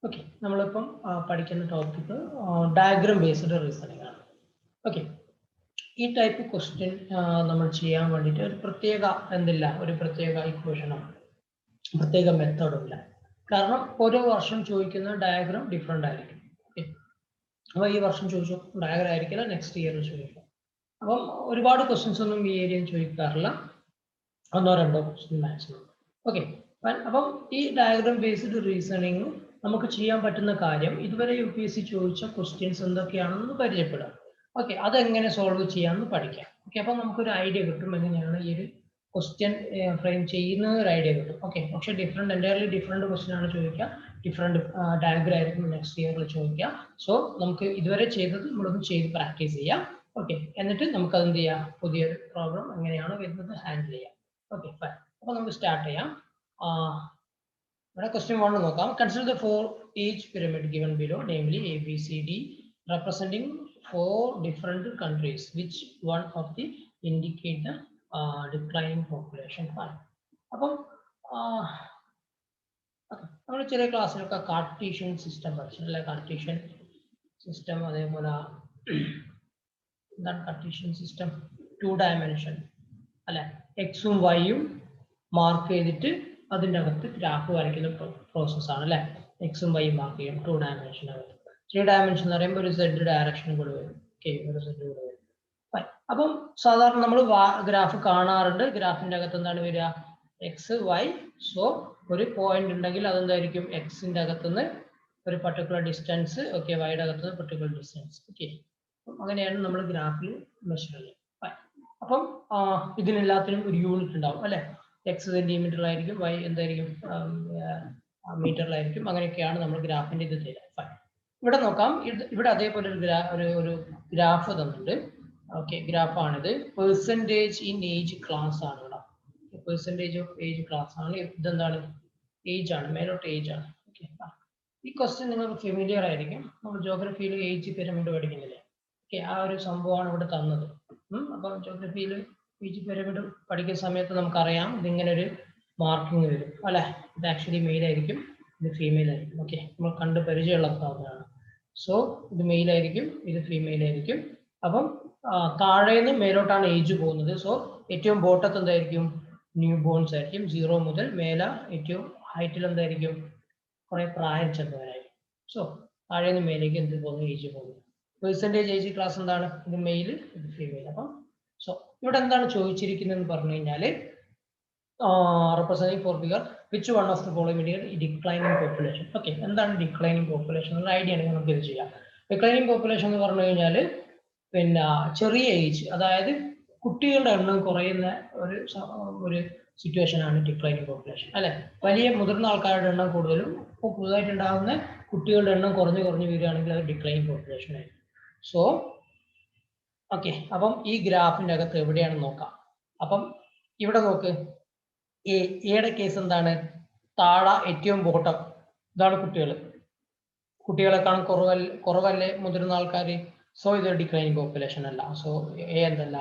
Okay, നമ്മളിപ്പം പഠിക്കുന്ന topic diagram based reasoning ആണ്. ഓക്കെ, ഈ ടൈപ്പ് ക്വസ്റ്റ്യൻ നമ്മൾ ചെയ്യാൻ വേണ്ടിയിട്ട് ഒരു പ്രത്യേക ഒരു പ്രത്യേക ഇക്വേഷനോ പ്രത്യേക മെത്തേഡോ ഇല്ല. കാരണം ഓരോ വർഷം ചോദിക്കുന്ന ഡയഗ്രം ഡിഫറെൻ്റ് ആയിരിക്കും. ഓക്കെ, അപ്പോൾ ഈ വർഷം ചോദിച്ചു ഡയഗ്രം ആയിരിക്കില്ല, നെക്സ്റ്റ് ഇയറിൽ ചോദിക്കും. അപ്പം ഒരുപാട് ക്വസ്റ്റ്യൻസ് ഒന്നും ഈ ഏരിയയിൽ ചോദിക്കാറില്ല, ഒന്നോ രണ്ടോ ക്വസ്റ്റ്യൻ മാക്സിമം. ഓക്കെ, അപ്പം ഈ ഡയഗ്രം ബേസ്ഡ് റീസണിങ് നമുക്ക് ചെയ്യാൻ പറ്റുന്ന കാര്യം ഇതുവരെ UPSC ചോദിച്ച ക്വസ്റ്റ്യൻസ് എന്തൊക്കെയാണെന്ന് പരിചയപ്പെടാം. ഓക്കെ, അതെങ്ങനെ സോൾവ് ചെയ്യാമെന്ന് പഠിക്കാം. ഓക്കെ, അപ്പം നമുക്കൊരു ഐഡിയ കിട്ടും എങ്ങനെയാണ് ഈ ഒരു ക്വസ്റ്റ്യൻ ഫ്രെയിം ചെയ്യുന്ന ഒരു ഐഡിയ കിട്ടും. ഓക്കെ, പക്ഷേ എൻ്റയർലി ഡിഫറെൻറ്റ് ക്വസ്റ്റ്യൻ ആണ് ചോദിക്കുക, ഡിഫറെൻറ്റ് ഡയഗ്രം ആയിരിക്കും നെക്സ്റ്റ് ഇയറിൽ ചോദിക്കുക. സോ നമുക്ക് ഇതുവരെ ചെയ്തത് നമ്മളൊന്ന് ചെയ്ത് പ്രാക്ടീസ് ചെയ്യാം. ഓക്കെ, എന്നിട്ട് നമുക്ക് അതെന്ത് ചെയ്യാം, പുതിയൊരു പ്രോബ്ലം എങ്ങനെയാണ് വരുന്നത് ഹാൻഡിൽ ചെയ്യാം. Okay, fine. അപ്പോൾ നമുക്ക് സ്റ്റാർട്ട് ചെയ്യാം. Question 1 നോക്കാം. Consider the 4 each pyramid given below, namely A, B, C, D, representing 4 different countries. Which one of the indicate the declining population? Fine. അപ്പം നമ്മൾ ചെറിയ ക്ലാസ്സിലൊക്കെ കാർട്ടീഷ്യൻ സിസ്റ്റം പഠിച്ചിട്ടില്ലേ? കാർട്ടീഷ്യൻ സിസ്റ്റം, അതേപോലെ എന്താണ് കാർട്ടീഷ്യൻ സിസ്റ്റം? 2 dimension അല്ലെ, എക്സും വൈയും mark ചെയ്തിട്ട് അതിൻ്റെ അകത്ത് ഗ്രാഫ് വരയ്ക്കുന്ന പ്രോസസ്സാണ് അല്ലേ. എക്സും വൈയും മാർക്ക് ചെയ്യും 2 dimensionനകത്ത്. 3 dimension എന്ന് പറയുമ്പോൾ ഒരു Z ഡയറക്ഷൻ കൂടെ വരും. ഓക്കെ, ഒരു Z കൂടെ വരും. അപ്പം സാധാരണ നമ്മൾ ഗ്രാഫ് കാണാറുണ്ട്. ഗ്രാഫിൻ്റെ അകത്ത് എന്താണ് വരിക? X y. സോ ഒരു പോയിന്റ് ഉണ്ടെങ്കിൽ അതെന്തായിരിക്കും? എക്സിൻ്റെ അകത്തുനിന്ന് ഒരു പർട്ടിക്കുലർ ഡിസ്റ്റൻസ്, ഓക്കെ, വൈയുടെ അകത്തുനിന്ന് പർട്ടിക്കുലർ ഡിസ്റ്റൻസ്. ഓക്കെ, അങ്ങനെയാണ് നമ്മൾ ഗ്രാഫിൽ മെഷർ ചെയ്യുക. അപ്പം ഇതിനെല്ലാത്തിനും ഒരു യൂണിറ്റ് ഉണ്ടാവും അല്ലെ. എക്സ് സെന്റിമീറ്ററിലായിരിക്കും, വൈ എന്തായിരിക്കും മീറ്ററിലായിരിക്കും. അങ്ങനെയൊക്കെയാണ് നമ്മൾ ഗ്രാഫിന്റെ ഇത് ചെയ്യുക. ഇവിടെ നോക്കാം, ഇവിടെ അതേപോലെ ഒരു ഗ്രാഫ് തന്നിട്ടുണ്ട്. ഓക്കെ, ഗ്രാഫാണിത്. പെർസെൻറ്റേജ് ഇൻ ഏജ് ക്ലാസ് ആണ് ഇവിടെ. പെർസെൻറ്റേജ് ഓഫ് ഏജ് ക്ലാസ് ആണ്. ഇതെന്താണ്? ഏജ് ആണ്, മേലോട്ട് ഏജ് ആണ്. ഓക്കെ, ഈ ക്വസ്റ്റ്യൻ നിങ്ങൾക്ക് ഫെമിലിയർ ആയിരിക്കും. നമ്മൾ ജോഗ്രഫിയിൽ ഏജ് പിരമിഡ് പഠിക്കുന്നില്ലേ? ഓക്കെ, ആ ഒരു സംഭവമാണ് ഇവിടെ തന്നത്. അപ്പം ജോഗ്രഫിയിൽ ഏജ് പിരമിഡ് പഠിക്കുന്ന സമയത്ത് നമുക്കറിയാം ഇതിങ്ങനെ ഒരു മാർക്കിങ് വരും അല്ലെ. ഇത് ആക്ച്വലി മെയിൽ ആയിരിക്കും, ഇത് ഫീമെയിൽ ആയിരിക്കും. ഓക്കെ, നമ്മൾ കണ്ട് പരിചയമുള്ള സാധനമാണ്. സോ ഇത് മെയിൽ ആയിരിക്കും, ഇത് ഫീമെയിൽ ആയിരിക്കും. അപ്പം താഴേന്ന് മേലോട്ടാണ് ഏജ് പോകുന്നത്. സോ ഏറ്റവും ബോട്ടത്ത് എന്തായിരിക്കും? ന്യൂ ബോൺസ് ആയിരിക്കും. 0 മുതൽ മേലെ ഏറ്റവും ഹൈറ്റിൽ എന്തായിരിക്കും? കുറെ പ്രായം ചെന്നവരായിരിക്കും. സോ താഴേന്ന് മേലേക്ക് എന്ത് പോകുന്നു? ഏജ് പോകുന്നു. പെർസെൻറ്റേജ് ഏജ് ക്ലാസ് എന്താണ്? ഇത് മെയിൽ, ഇത് ഫീമെയിൽ. അപ്പം സോ ഇവിടെ എന്താണ് ചോദിച്ചിരിക്കുന്നതെന്ന് പറഞ്ഞു കഴിഞ്ഞാൽ representing for figure which one of the following declining population. Okay, എന്താണ് ഡിക്ലൈനിങ് പോപ്പുലേഷൻ എന്നുള്ള ഐഡിയ ആണെങ്കിൽ നമുക്ക് ഇത് ചെയ്യാം. ഡിക്ലൈനിങ് പോപ്പുലേഷൻ എന്ന് പറഞ്ഞു കഴിഞ്ഞാൽ പിന്നെ ചെറിയ ഏജ്, അതായത് കുട്ടികളുടെ എണ്ണം കുറയുന്ന ഒരു സിറ്റുവേഷൻ ആണ് ഡിക്ലൈനിങ് പോപ്പുലേഷൻ അല്ലെ. വലിയ മുതിർന്ന ആൾക്കാരുടെ എണ്ണം കൂടുതലും ഇപ്പോൾ പുതുതായിട്ട് ഉണ്ടാകുന്ന കുട്ടികളുടെ എണ്ണം കുറഞ്ഞു വരികയാണെങ്കിൽ അത് ഡിക്ലൈനിങ് പോപ്പുലേഷൻ ആയിരിക്കും. സോ ഓക്കെ, അപ്പം ഈ ഗ്രാഫിന്റെ അകത്ത് എവിടെയാണെന്ന് നോക്കാം. അപ്പം ഇവിടെ നോക്ക്, എയുടെ കേസ് എന്താണ്? താഴെ ഏറ്റവും ബോട്ടം ഇതാണ് കുട്ടികളെക്കാളും കുറവല്ലേ മുതിർന്ന ആൾക്കാർ. സോ ഇത് ഡിക്ലൈനിങ് പോപ്പുലേഷൻ അല്ല. സോ എ എന്തല്ല,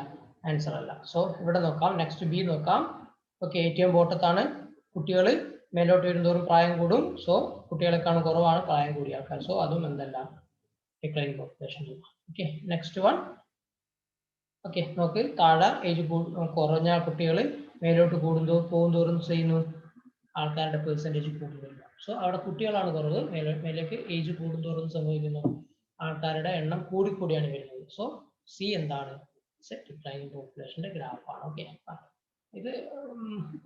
ആൻസർ അല്ല. സോ ഇവിടെ നോക്കാം, നെക്സ്റ്റ് ബി നോക്കാം. ഓക്കെ, ഏറ്റവും ബോട്ടത്താണ് കുട്ടികൾ, മേലോട്ട് വരുന്നതോറും പ്രായം കൂടും. സോ കുട്ടികളെക്കാളും കുറവാണ് പ്രായം കൂടിയ ആൾക്കാർ. സോ അതും എന്തല്ല, declining population. Okay, next one. Okay, നോക്ക്, താഴെ ഏജ് കുറഞ്ഞ കുട്ടികൾ മേലോട്ട് പോകുന്തോറും ചെയ്യുന്നു ആൾക്കാരുടെ പെർസെൻറ്റേജ് കൂടുന്നില്ല. സോ അവിടെ കുട്ടികളാണ് കുറവ്, മേലേക്ക് ഏജ് കൂടുന്തോറും സംഭവിക്കുന്നു ആൾക്കാരുടെ എണ്ണം കൂടിയാണ് വരുന്നത്. സോ സി എന്താണ്? ഡിക്ലൈനിങ് പോപ്പുലേഷന്റെ ഗ്രാഫാണ്. ഓക്കെ, ഇത്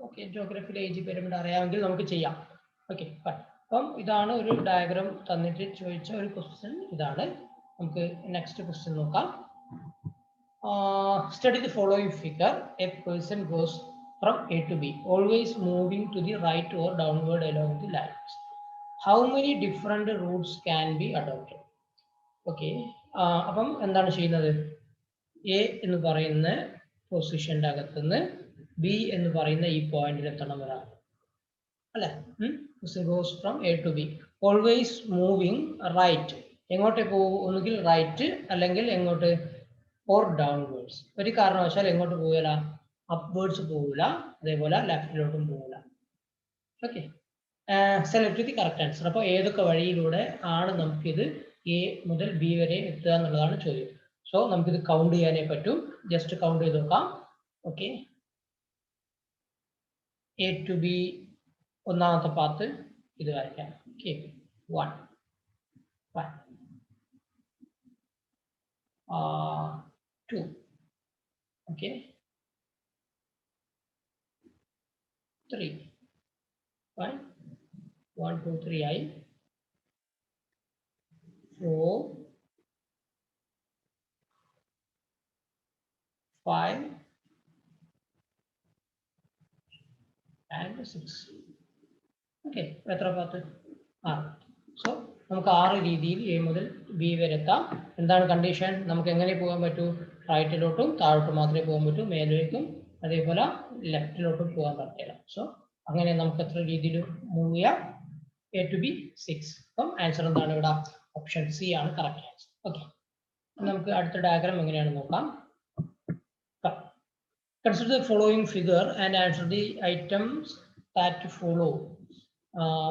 ഓക്കെ, ജോഗ്രഫിയിലെ ഏജ് പിരമിഡ് അറിയാമെങ്കിൽ നമുക്ക് ചെയ്യാം. ഓക്കെ, അപ്പം ഇതാണ് ഒരു ഡയഗ്രാം തന്നിട്ട് ചോദിച്ച ഒരു ക്വസ്റ്റ്യൻ. ഇതാണ്. നമുക്ക് നെക്സ്റ്റ് ക്വസ്റ്റ്യൻ നോക്കാം. Study the following figure. A person goes from A to B, always moving to the right or downward along the lines. How many different routes can be adopted? Okay, അപ്പം എന്താണ് ചെയ്യുന്നത്? A എന്ന് പറയുന്ന പൊസിഷന്റെ അകത്തുനിന്ന് B എന്ന് പറയുന്ന ഈ പോയിന്റിൽ എത്തണം വരാം അല്ലെ. Person goes from A to B, always moving right. എങ്ങോട്ടേ പോകും? ഒന്നുകിൽ റൈറ്റ് അല്ലെങ്കിൽ എങ്ങോട്ട്? Or downwards. ഒരു കാരണവശാൽ എങ്ങോട്ട് പോയാലാ? അപ്വേർഡ്സ് പോകില്ല, അതേപോലെ ലെഫ്റ്റിലോട്ടും പോകില്ല. Okay, select the correct answer. അപ്പോൾ ഏതൊക്കെ വഴിയിലൂടെ ആണ് നമുക്കിത് എ മുതൽ ബി വരെ എത്തുക എന്നുള്ളതാണ് ചോദ്യം. സോ നമുക്കിത് കൗണ്ട് ചെയ്യാനേ പറ്റും. ജസ്റ്റ് കൗണ്ട് ചെയ്ത് നോക്കാം. ഓക്കെ, എ ടു ബി ഒന്നാമത്തെ പാത്ത് ഇത് വരയ്ക്കാം. ഓക്കെ, 1 2. ഓക്കെ, 3. 1 2 3 ആയി. 4 5 and 6. ഓക്കെ, എത്ര പാത്ത്? 6. സോ നമുക്ക് 6 രീതിയിൽ എ മുതൽ ബി വരെ എത്താം. എന്താണ് കണ്ടീഷൻ? നമുക്ക് എങ്ങനെ പോകാൻ പറ്റൂ? റൈറ്റിലോട്ടും താഴോട്ടും മാത്രമേ പോകാൻ പറ്റൂ, മേലേക്കും അതേപോലെ ലെഫ്റ്റിലോട്ടും പോകാൻ പറ്റില്ല. സോ അങ്ങനെ നമുക്ക് എത്ര രീതിയിൽ മൂവ് ചെയ്യാം? A to B 6. അപ്പം ആൻസർ എന്താണ് ഇവിടെ? ഓപ്ഷൻ സി ആണ് കറക്റ്റ് ആൻസർ. ഓക്കെ, നമുക്ക് അടുത്ത ഡയഗ്രാം എങ്ങനെയാണ് നോക്കാം. Consider the following figure and answer the items that follow.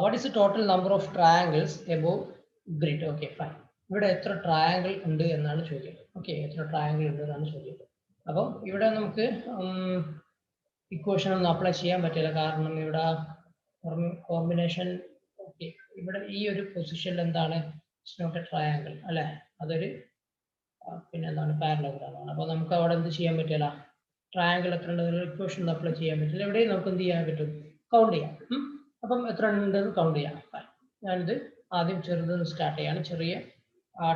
What is the total number of triangles above grid? Okay, fine. ഇവിടെ എത്ര ട്രയാങ്കിൾ ഉണ്ട് എന്നാണ് ചോദ്യം. ഓക്കെ, എത്ര ട്രയാങ്കിൾ ഉണ്ട് എന്നാണ് ചോദ്യം. അപ്പം ഇവിടെ നമുക്ക് ഇക്വേഷൻ ഒന്നും അപ്ലൈ ചെയ്യാൻ പറ്റില്ല, കാരണം ഇവിടെ കോമ്പിനേഷൻ. ഓക്കെ, ഇവിടെ ഈ ഒരു പൊസിഷനിൽ എന്താണ്? ഇറ്റ്സ് നോട്ട് എ ട്രയാങ്കിൾ അല്ലെ, അതൊരു പിന്നെ എന്താണ്? പാരലോഗ്രാമാണ്. അപ്പോൾ നമുക്ക് അവിടെ എന്ത് ചെയ്യാൻ പറ്റില്ല? ട്രയാങ്കിൾ എത്ര ഉണ്ടെന്നുള്ള ഇക്വേഷൻ അപ്ലൈ ചെയ്യാൻ പറ്റില്ല. എവിടെയും നമുക്ക് എന്ത് ചെയ്യാൻ പറ്റും? കൗണ്ട് ചെയ്യാം. അപ്പം എത്ര ഉണ്ടെന്ന് കൗണ്ട് ചെയ്യാം. ഞാനിത് ആദ്യം ചെറുതെന്ന് സ്റ്റാർട്ട് ചെയ്യാണ്. ചെറിയ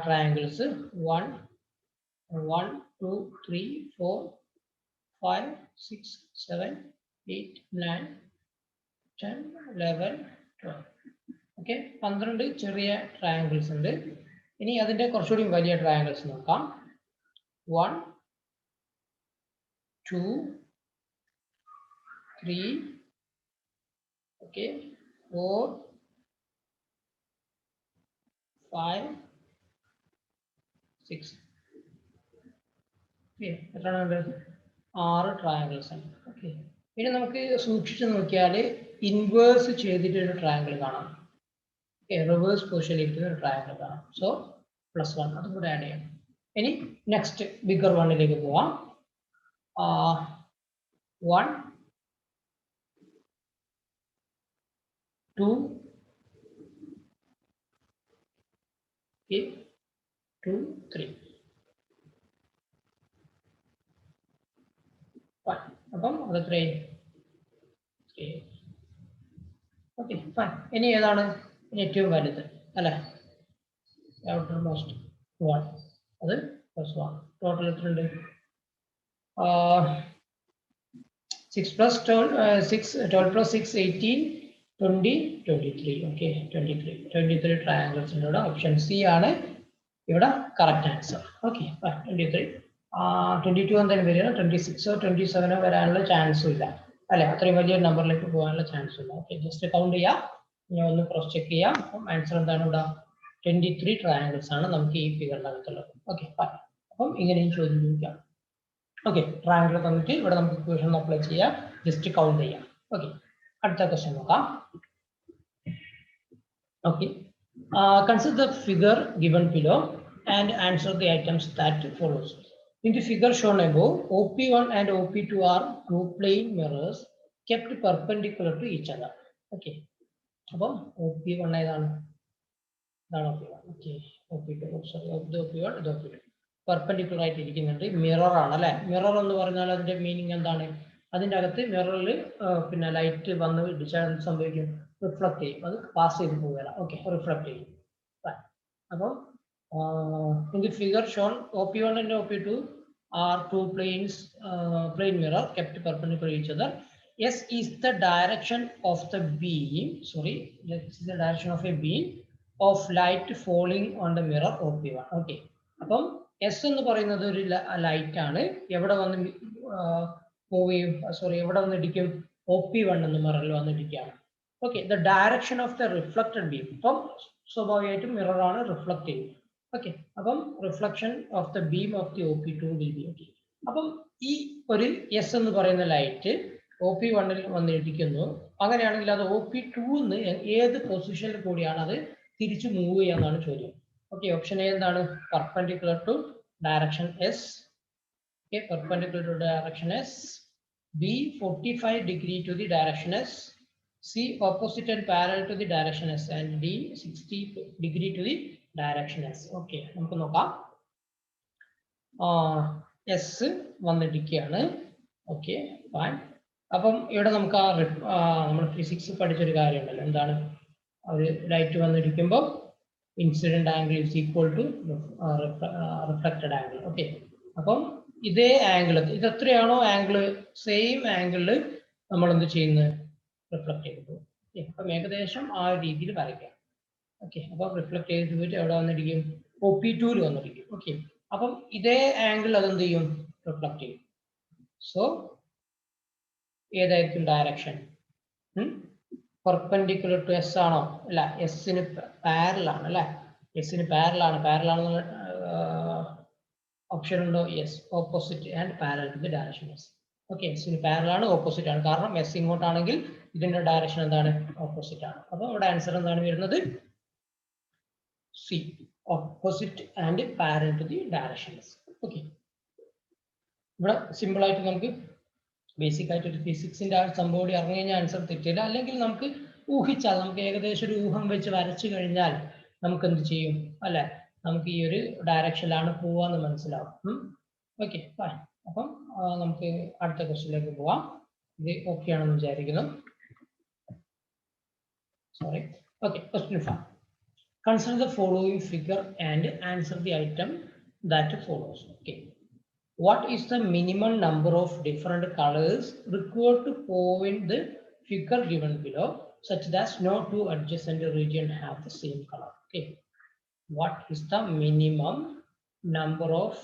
ട്രയാങ്കിൾസ് 1 1 2 3 4 5 6 7 8 9 10 11 12. ഓക്കെ, 12 ചെറിയ ട്രയാങ്കിൾസ് ഉണ്ട്. ഇനി അതിന്റെ കുറച്ചുകൂടി വലിയ ട്രയാങ്കിൾസ് നോക്കാം. 1 2 3 okay 4 5 6. എത്രയാണ്? 6 ട്രയാങ്കിൾസ് ആണ്. ഓക്കെ, ഇനി നമുക്ക് സൂക്ഷിച്ച് നോക്കിയാൽ ഇൻവേഴ്സ് ചെയ്തിട്ട് ഒരു ട്രയാങ്കിൾ കാണാം. ഓക്കെ, റിവേഴ്സ് പൊസിഷനിൽ ഇരിക്കുന്ന ഒരു ട്രയാങ്കിൾ കാണാം. സോ +1 അതും കൂടെ ആഡ് ചെയ്യാം. ഇനി നെക്സ്റ്റ് ബിഗർ വണ്ണിലേക്ക് പോവാം. 1 2 2 3. അപ്പം അത് 3. Okay, fine. ഇനി ഏതാണ് ഏറ്റവും വലുത് അല്ലെ? ഔട്ടർ മോസ്റ്റ് 1, അത് +1. ടോട്ടൽ എത്ര ഉണ്ട്? 6 + 12 12 + 6 18 20 23. ഓക്കെ, 23 ട്രയാങ്കിൾസ് ഉണ്ട് ഇവിടെ. ഓപ്ഷൻ സി ആണ് ഇവിടെ കറക്റ്റ് ആൻസർ. ഓക്കെ, 23. 22 എന്തായാലും വരിക, 26 27 വരാനുള്ള ചാൻസും ഇല്ല അല്ലെ, അത്രയും വലിയ നമ്പറിലേക്ക് പോകാനുള്ള ചാൻസും ഇല്ല. ഓക്കെ, ജസ്റ്റ് കൗണ്ട് ചെയ്യാം. ഞാൻ ഒന്ന് ക്രോസ് ചെക്ക് ചെയ്യാം. അപ്പം ആൻസർ എന്താണ് ഇവിടെ? 23 ട്രയാങ്കിൾസ് ആണ് നമുക്ക് ഈ ഫിഗറിനകത്തുള്ളത്. ഓക്കെ, അപ്പം ഇങ്ങനെയും ചോദ്യം ചോദിക്കാം. ഓക്കെ, ട്രയാങ്കിൾ തന്നിട്ട് ഇവിടെ നമുക്ക് ഇക്വേഷൻ അപ്ലൈ ചെയ്യാം, ജസ്റ്റ് കൗണ്ട് ചെയ്യാം. ഓക്കെ, അടുത്ത ക്വസ്റ്റ്യൻ നോക്കാം. Okay, consider the figure given below and answer the items that follows. In the figure shown above, OP1 and OP2 are two plane mirrors kept perpendicular to each other. Okay, അപ്പോൾ OP1 ഏതാണ്? ഇതാണ് OP1. Okay, OP2 sorry, ഇത് OP1 ഇത് OP2 perpendicular ആയിട്ട് ഇരിക്കുന്നുണ്ട്. Mirror ആണ് അല്ലെ. Mirror എന്ന് പറഞ്ഞാൽ അതിന്റെ മീനിങ് എന്താണ്? അതിന്റെ അകത്ത് മിററിൽ പിന്നെ ലൈറ്റ് വന്ന് ഇടിച്ചാൽ സംഭവിക്കും? റിഫ്ലക്ട് ചെയ്യും, അത് പാസ് ചെയ്ത് പോവുകയാണ്. ഓക്കെ, റിഫ്ലക്ട് ചെയ്യും. അപ്പം in the figure shown, OP1 and OP2 are two plane mirror kept perpendicular to each other. S is the direction of the beam. Sorry, this is the direction of a beam of light falling on the mirror OP1. Okay, അപ്പം S എന്ന് പറയുന്നത് ഒരു light ആണ്. എവിടെ വന്ന് move ചെയ്യും? Sorry, എവിടെ വന്ന് ഇടിക്കും? OP1 എന്ന മിററിൽ വന്ന് ഇടിക്കുകയാണ്. Okay, the direction of the reflected beam. അപ്പം സ്വാഭാവികമായിട്ടും മിററാണ് റിഫ്ലക്ട് ചെയ്യും. Okay, അപ്പം reflection of the beam of the OP2 will be okay. അപ്പം ഈ ഒരു എസ് എന്ന് പറയുന്ന ലൈറ്റ് OP1 വന്നിരിക്കുന്നു. അങ്ങനെയാണെങ്കിൽ അത് OP2 ഏത് പൊസിഷനിൽ കൂടിയാണ് അത് തിരിച്ചു മൂവ് ചെയ്യാന്നാണ് ചോദ്യം. ഓക്കെ, ഓപ്ഷൻ എ എന്താണ്? Perpendicular to direction S. Okay, perpendicular to direction S. B 45 degree to the direction S. C opposite and parallel to the direction S. And D 60 degree to the direction S. Okay, നമുക്ക് നോക്കാം. S വന്നിരിക്കുകയാണ്. Okay, fine. അപ്പം ഇവിടെ നമുക്ക് നമ്മൾ physics പഠിച്ചൊരു കാര്യമുണ്ടല്ലോ, എന്താണ്? ഒരു ലൈറ്റ് വന്നിരിക്കുമ്പോൾ incident angle is equal to reflected angle. Okay, അപ്പം ഇതേ ആംഗിൾ, ഇത് എത്രയാണോ ആംഗിൾ, സെയിം ആംഗിളിൽ നമ്മൾ എന്ത് ചെയ്യുന്നത്? റിഫ്ലക്ട് ചെയ്തു. അപ്പം ഏകദേശം ആ രീതിയിൽ വരയ്ക്കാം. ഓക്കെ, അപ്പം റിഫ്ലക്ട് ചെയ്ത് പോയിട്ട് എവിടെ വന്നിരിക്കും? OP2 വന്നിരിക്കും. ഓക്കെ, അപ്പം ഇതേ ആംഗിൾ അതെന്ത് ചെയ്യും? റിഫ്ലക്ട് ചെയ്യും. സോ ഏതായിരിക്കും ഡയറക്ഷൻ? പെർപെൻഡിക്കുലർ ടു എസ് ആണോ? അല്ല, എസിന് പാരലൽ ആണ് അല്ലെ. എസിന് പാരലൽ ആണ്. പാരലൽ ആണെന്ന് ഓപ്ഷൻ ഉണ്ടോ? Yes, opposite and parallel to the direction S. Okay, എസിന് പാരലൽ ആണ്, ഓപ്പോസിറ്റ് ആണ്. കാരണം എസ് ഇങ്ങോട്ടാണെങ്കിൽ ഇതിന്റെ ഡയറക്ഷൻ എന്താണ്? ഓപ്പോസിറ്റ് ആണ്. അപ്പൊ ഇവിടെ ആൻസർ എന്താണ് വരുന്നത്? C, opposite and parallel to the direction S. Okay, ഇവിടെ സിമ്പിൾ ആയിട്ട് നമുക്ക് ബേസിക് ആയിട്ട് ഒരു ഫിസിക്സിന്റെ ആ സംഭവം കൂടി അറിഞ്ഞു കഴിഞ്ഞാൽ ആൻസർ തെറ്റില്ല. അല്ലെങ്കിൽ നമുക്ക് ഊഹിച്ചാൽ, നമുക്ക് ഏകദേശം ഒരു ഊഹം വെച്ച് വരച്ചു കഴിഞ്ഞാൽ നമുക്ക് എന്ത് ചെയ്യും അല്ലെ, നമുക്ക് ഈ ഒരു ഡയറക്ഷനിലാണ് പോവാന്ന് മനസ്സിലാവും. Okay, fine. അപ്പം നമുക്ക് അടുത്ത ക്വസ്റ്റ്യനിലേക്ക് പോവാം. ഇത് ഓക്കെ ആണെന്ന് വിചാരിക്കുന്നു. Sorry. Okay, question 5. Consider the following figure and answer the item that follows. Okay, what is the minimum number of different colors required to point the figure given below such that no two adjacent regions have the same color? Okay, what is the minimum number of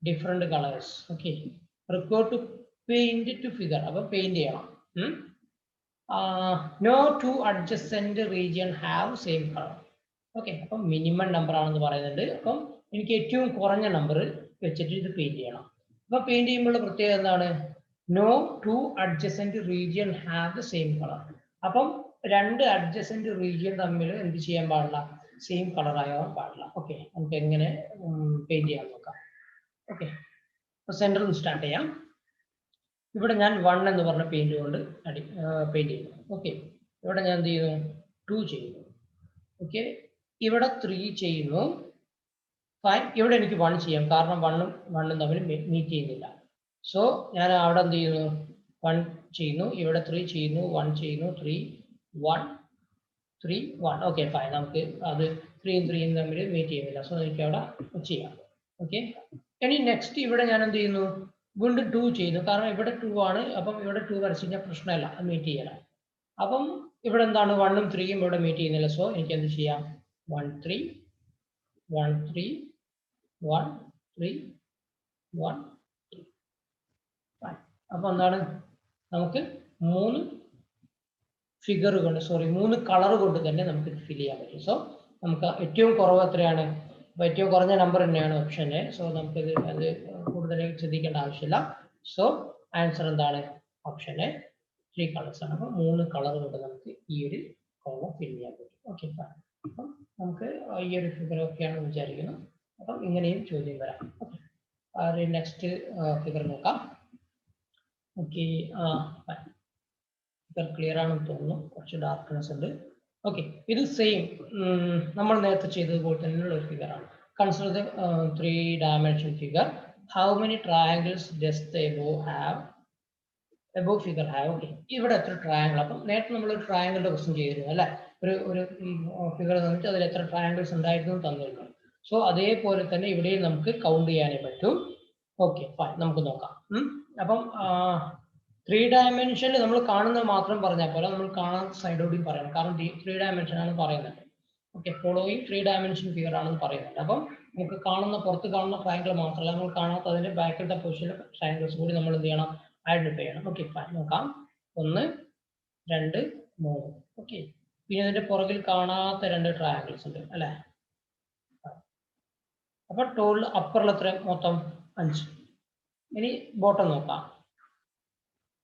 different colors, okay, required to paint to figure? Appo paint cheyana. No two adjacent region have same color. Okay, അപ്പം minimum number ആണെന്ന് പറയുന്നുണ്ട്. അപ്പം എനിക്ക് ഏറ്റവും കുറഞ്ഞ number വെച്ചിട്ട് ഇത് paint ചെയ്യണം. അപ്പൊ പെയിന്റ് ചെയ്യുമ്പോൾ പ്രത്യേകത എന്താണ്? No two adjacent region have the same colour. അപ്പം രണ്ട് അഡ്ജസന്റ് റീജിയൻ തമ്മിൽ എന്ത് ചെയ്യാൻ പാടില്ല? സെയിം കളർ ആകാൻ പാടില്ല. ഓക്കെ, നമുക്ക് എങ്ങനെ പെയിന്റ് ചെയ്യാൻ നോക്കാം. ഓക്കെ, അപ്പൊ സെന്ററിൽ നിന്ന് സ്റ്റാർട്ട് ചെയ്യാം. ഇവിടെ ഞാൻ 1 എന്ന് പറഞ്ഞ പെയിന്റ് കൊണ്ട് പെയിന്റ് ചെയ്യുന്നു. ഓക്കെ, ഇവിടെ ഞാൻ എന്ത് ചെയ്യുന്നു? 2 ചെയ്യുന്നു. ഓക്കെ, ഇവിടെ 3 ചെയ്യുന്നു. ഫൈൻ. ഇവിടെ എനിക്ക് 1 ചെയ്യാം, കാരണം 1 തമ്മിൽ മീറ്റ് ചെയ്യുന്നില്ല. സോ ഞാൻ അവിടെ എന്ത് ചെയ്യുന്നു? 1 ചെയ്യുന്നു. ഇവിടെ 3 ചെയ്യുന്നു, 1 ചെയ്യുന്നു, 3 1 3 1. Okay, fine. നമുക്ക് അത് 3 3 തമ്മിൽ മീറ്റ് ചെയ്യുന്നില്ല. സോ എനിക്ക് അവിടെ ചെയ്യാം. ഓക്കെ, ഇനി നെക്സ്റ്റ് ഇവിടെ ഞാൻ എന്ത് ചെയ്യുന്നു? വീണ്ടും 2 ചെയ്യുന്നു, കാരണം ഇവിടെ 2 ആണ്. അപ്പം ഇവിടെ 2 വരച്ചു കഴിഞ്ഞാൽ പ്രശ്നമല്ല, മീറ്റ് ചെയ്യണം. അപ്പം ഇവിടെ എന്താണ്? 1 ഉം 3 ഉം ഇവിടെ മീറ്റ് ചെയ്യുന്നില്ല. സോ എനിക്ക് എന്ത് ചെയ്യാം? 1 3 1 3 1 3 1 3. അപ്പൊ എന്താണ്? നമുക്ക് 3 ഫിഗർ കൊണ്ട്, സോറി 3 കളർ കൊണ്ട് തന്നെ നമുക്ക് ഫിൽ ചെയ്യാൻ പറ്റും. സോ നമുക്ക് ഏറ്റവും കുറവ് എത്രയാണ്? അപ്പൊ ഏറ്റവും കുറഞ്ഞ നമ്പർ തന്നെയാണ് ഓപ്ഷൻ എ. സോ നമുക്ക് അത് കൂടുതൽ ശ്രദ്ധിക്കേണ്ട ആവശ്യമില്ല. സോ ആൻസർ എന്താണ്? ഓപ്ഷൻ എ, 3 കളേഴ്സ് ആണ്. അപ്പൊ 3 കളർ കൊണ്ട് നമുക്ക് ഈ ഒരു കോളം ഫിൽ ചെയ്യാൻ പറ്റും. ഓക്കെ, അപ്പം നമുക്ക് ഈ ഒരു ഫിഗർ ഒക്കെയാണെന്ന് വിചാരിക്കുന്നു. അപ്പം ഇങ്ങനെയും ചോദ്യം വരാം. ഓക്കെ, നെക്സ്റ്റ് ഫിഗർ നോക്കാം. ഓക്കെ, ഫിഗർ ക്ലിയർ ആണെന്ന് തോന്നുന്നു, കുറച്ച് ഡാർക്ക്നെസ് ഉണ്ട്. ഓക്കെ, ഇത് സെയിം നമ്മൾ നേരത്തെ ചെയ്തതുപോലെ തന്നെയുള്ള ഒരു ഫിഗർ ആണ്. Consider the 3 dimension figure. How many triangles does the above figure have? Okay, ഇവിടെ എത്ര ട്രയാങ്കിൾ? അപ്പം നേരത്തെ നമ്മൾ ഒരു ട്രയാങ്കിളിന്റെ ക്വസ്റ്റ്യൻ ചെയ്തിരുന്നു അല്ലെ. ഒരു ഫിഗർ തന്നിട്ട് അതിൽ എത്ര ട്രയാങ്കിൾസ് ഉണ്ടായിരുന്നു തന്നിരുന്നു. സോ അതേപോലെ തന്നെ ഇവിടെയും നമുക്ക് കൗണ്ട് ചെയ്യാനേ പറ്റൂ. Okay, fine. നമുക്ക് നോക്കാം. അപ്പം 3 dimensionൽ നമ്മൾ കാണുന്നത് മാത്രം പറഞ്ഞാൽ പോലെ നമ്മൾ കാണാത്ത സൈഡോടെയും പറയണം, കാരണം 3 dimension ആണ് പറയുന്നത്. ഓക്കെ, ഫോളോയിങ് 3 dimension ഫിഗർ ആണെന്ന് പറയുന്നത്. അപ്പം നമുക്ക് കാണുന്ന, പുറത്ത് കാണുന്ന ട്രയാങ്കിൾ മാത്രമല്ല, നമ്മൾ കാണാത്ത അതിന്റെ ബാക്കിലത്തെ പൊസിഷനിലെ ട്രയാങ്കിൾസ് കൂടി നമ്മൾ എന്ത് ചെയ്യണം? ഐഡന്റിഫൈ ചെയ്യണം. Okay, fine. നോക്കാം. 1 2 3. ഓക്കെ, പിന്നെ അതിന്റെ പുറകിൽ കാണാത്ത 2 ട്രയാങ്കിൾസ് ഉണ്ട് അല്ലെ. അപ്പൊ ടോട്ടൽ അപ്പറിൽ എത്ര? മൊത്തം 5. ഇനി ബോട്ടം നോക്കാം.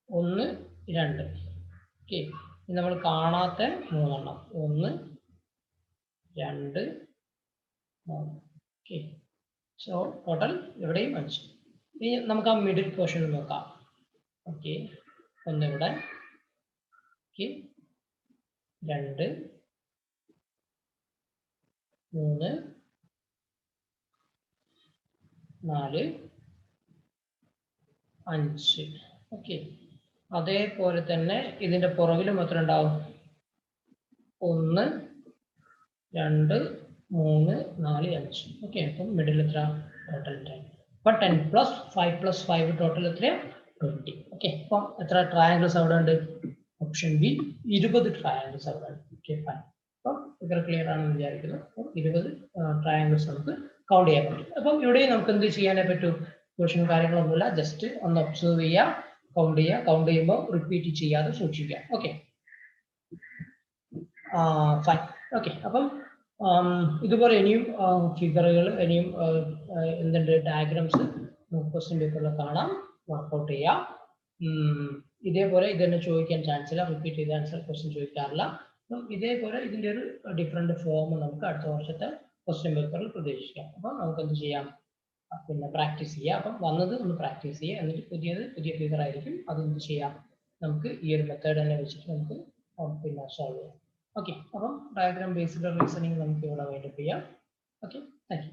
1 2. ഓക്കെ, നമ്മൾ കാണാത്ത 3 എണ്ണം. 1 2 3. ഓക്കെ, സോ ടോട്ടൽ ഇവിടെയും 5. ഇനി നമുക്ക് ആ മിഡിൽ പോർഷൻ നോക്കാം. ഓക്കെ, 1 ഇവിടെ. ഓക്കെ, 2 3 4 5. ഓക്കെ, അതേപോലെ തന്നെ ഇതിന്റെ പുറകിലും എത്ര ഉണ്ടാവും? 1 2 3 4 5. ഓക്കെ, അപ്പം മിഡിൽ എത്ര? ടോട്ടൽ 10. അപ്പൊ 10 പ്ലസ് 5 പ്ലസ് 5 ടോട്ടൽ എത്രയാ? 20. ഓക്കെ, അപ്പം എത്ര ട്രയാങ്കിൾസ് അവിടെ ഉണ്ട്? ഓപ്ഷൻ ബി 20 ട്രയാങ്കിൾസ് അവിടെ ഉണ്ട്. Okay, fine. അപ്പം ഇത്ര ക്ലിയർ ആണെന്ന് വിചാരിക്കുന്നു. അപ്പം 20 ട്രയാങ്കിൾസ് നമുക്ക് കൗണ്ട് ചെയ്യാൻ പറ്റും. അപ്പം ഇവിടെ നമുക്ക് എന്ത് ചെയ്യാനേ പറ്റൂ? ക്വസ്റ്റ്യൻ കാര്യങ്ങളൊന്നുമില്ല, ജസ്റ്റ് ഒന്ന് ഒബ്സർവ് ചെയ്യുക, കൗണ്ട് ചെയ്യുക. കൗണ്ട് ചെയ്യുമ്പോൾ റിപ്പീറ്റ് ചെയ്യാതെ സൂക്ഷിക്കുക. Okay, fine. ഓക്കെ, അപ്പം ഇതുപോലെ ഇനിയും ഫിഗറുകൾ, ഇനിയും എന്തുണ്ട്, ഡയഗ്രാംസ് ക്വസ്റ്റ്യൻ പേപ്പറിൽ കാണാം, വർക്ക്ഔട്ട് ചെയ്യാം. ഇതേപോലെ ഇതന്നെ ചോദിക്കാൻ ചാൻസ് ഇല്ല, റിപ്പീറ്റ് ചെയ്ത ആൻസർ ക്വസ്റ്റ്യൻ ചോദിക്കാറില്ല. അപ്പം ഇതേപോലെ ഇതിൻ്റെ ഒരു ഡിഫറെന്റ് ഫോം നമുക്ക് അടുത്ത വർഷത്തെ ക്വസ്റ്റ്യൻ പേപ്പറിൽ പ്രതീക്ഷിക്കാം. അപ്പം നമുക്ക് എന്ത് ചെയ്യാം? പിന്നെ പ്രാക്ടീസ് ചെയ്യുക. അപ്പം വന്നത് ഒന്ന് പ്രാക്ടീസ് ചെയ്യുക, എന്നിട്ട് പുതിയ ഫിഗർ ആയിരിക്കും, അതെന്ത് ചെയ്യാം? നമുക്ക് ഈ ഒരു മെത്തേഡ് തന്നെ വെച്ചിട്ട് നമുക്ക് പിന്നെ സോൾവ് ചെയ്യാം. ഓക്കെ, അപ്പം ഡയഗ്രാം ബേസ്ഡ് റീസണിങ് നമുക്ക് ഇവിടെ വൈൻഡപ്പ് ചെയ്യാം. Okay, thank you.